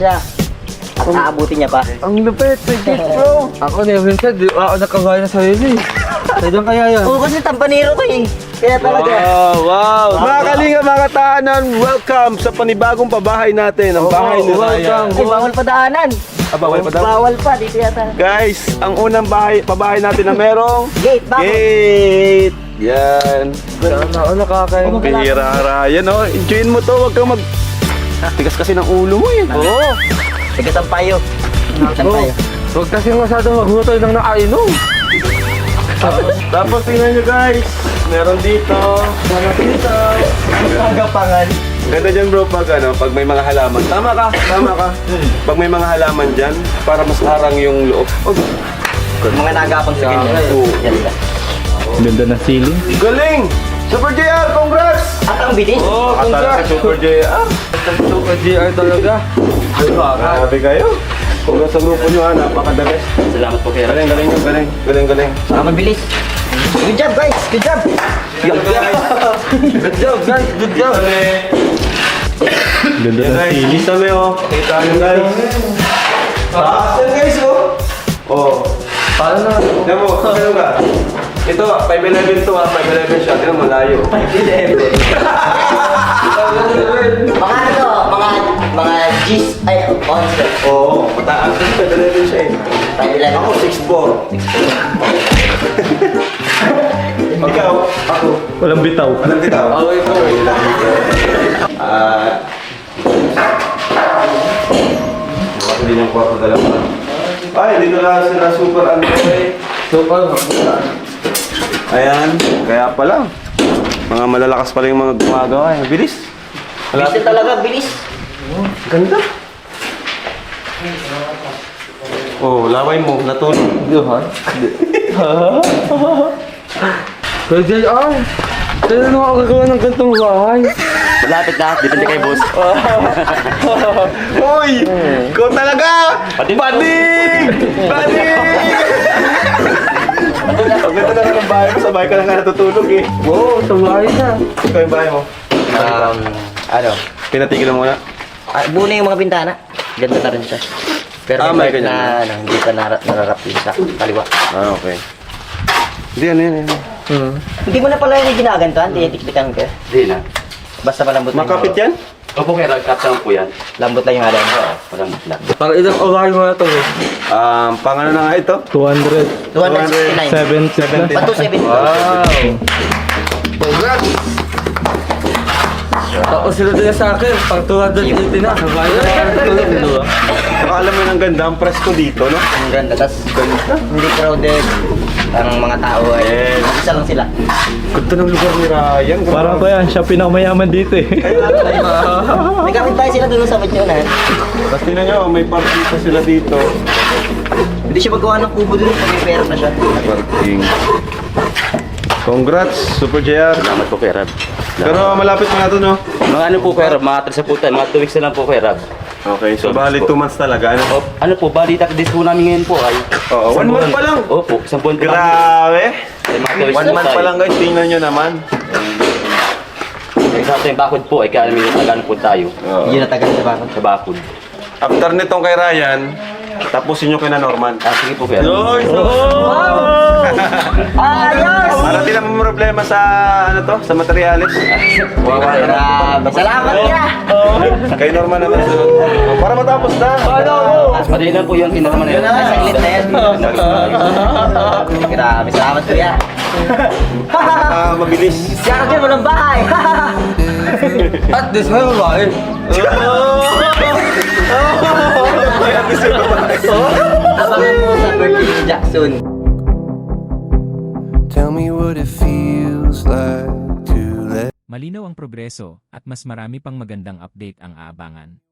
siya. Aabutin niya pa. Ang lupit, legit bro. Ako never said, di ako nakagaya sa sarili. Saan kaya yan? Oo, kasi tampanero ko eh. Kaya talaga. Wow! Mga kalinga, mga kataanan, welcome sa panibagong pabahay natin. Ang bahay ni Ryan. Ay, bawal pa daanan. Bawal pa daw? Bawal pa, dito yata. Guys, ang unang pabahay natin na merong Gate, bakit? gate. Yan. Saan ako nakakaya? Pihira, Ryan, oh. Enjoyin mo to, huwag kang tigas kasi ng ulo mo eh. Oo. Tigas ang payo. Sampayo. Huwag kasi masyadong maghutol ng nakainom. Tapos tingnan nyo guys, meron dito. Agapangan. Ganda dyan bro pag may mga halaman. Tama ka. Pag may mga halaman dyan, para mas harang yung loob. Oh, Mga nagapang sa ganyan. Oo. Yan lang. Ganda na ceiling. galing! Super JR, congrats! At ang bilis. Oh, congrats! Super JR. Super GR talaga. Grabe kayo. Congrats sa grupo nyo ha, napakadali. Salamat po kaya. Galing. Ang mabilis. Good job guys, good job. Good job guys, good job. Ganda Yan na guys, ceiling. kita mo oh. Kita nyo guys. Taas yan guys oh. Oh. Paano na? Tignan mo, tignan ka. Ito, 5'11 to ha, 5'11 siya. Tignan mo, malayo. Mga ano, mga G's, ay, monster. Oo, mataas din, 5'11 siya eh. Pailan Ako, 6'4". Ikaw, ako. Walang bitaw. Alam kita. Ako ito. Hindi niyang kwarto dalawa. Ay, dito lang sila super Android. Super. Ayan, kaya pala. Mga malalakas pala yung mga gumagawa eh. Bilis. Bilis na talaga, bilis. Ganda. Oh, laway mo, natulog. Diyan. Kuya JR, kailan ako gagawa ng gantong bahay? Malapit na, depende kay boss. Uy! Ikaw talaga! Bading! Ang ganda na ng bahay mo, sa bahay ka na nga natutulog eh. Oo, sa bahay na. Ikaw yung bahay mo. Ano? Pinatigil mo muna. Buo na yung mga bintana. Ganda na rin siya. Pero may may part ganyan na ano, hindi pa nakakapin sa kaliwa. Ah, okay. Hindi, ano yan. Hindi mo na pala yung ginagantoan, tinitiktikan ka. Hindi na. Basta malambot lang. Makapit yan? Opo, kaya nagkapsang po yan. Lambot lang yung alam. Walang lang. Parang ilang oray mo na ito eh. Pangano na nga ito? 200. 269. 70 Ba't 270? Wow! Congrats! Tapos sila din sa akin, pang 280 na. Sabay na tulog nito ah. Saka alam mo yung ganda, ang presko dito, no? Ang ganda. Tapos hindi crowded. Ang mga tao ay isa lang sila. Ganda ng lugar ni Ryan. Parang ko yan, siya pinakamayaman dito eh. May kapit tayo sila doon sa Batyonan. Tapos tingnan nyo, may party pa sila dito. Hindi siya magawa ng kubo doon pag may pera na siya. Parking. Congrats, Super JR. Salamat po, Kuya Rab. Pero malapit mo na to, no? Mga ano po, Kuya Rab, mga 3 po tayo, mga 2 weeks na lang po, Kuya Rab. Okay, so bali 2 months talaga, ano? O, ano po, bali takdis po namin ngayon po ay... Oo, 1 month pa lang. Opo, 1 buwan po lang. Grabe! Ay, mga 2 weeks 1 month pa lang guys, tingnan nyo naman. Ay, sa ating bakod po, ay kaya namin tagaan po tayo. Yun natagal sa bakod. Sa bakod. After nitong kay Ryan, tapusin nyo kay na Norman. Sige po, Kuya Rab. Ayos! Para di naman problema sa, ano to, sa materialis. Grabe. Salamat niya! Kay Norman naman sunod. Para matapos na. Madali lang po yung tinaraman na yun. Ay, saglit na yan. Grabe. Salamat kuya. Mabilis. Kaya mo ng bahay. At this may babae. Abangan mo sa birthday ni Jackson. Tell me what it feels like to let Malinaw ang progreso at mas marami pang magandang update ang aabangan.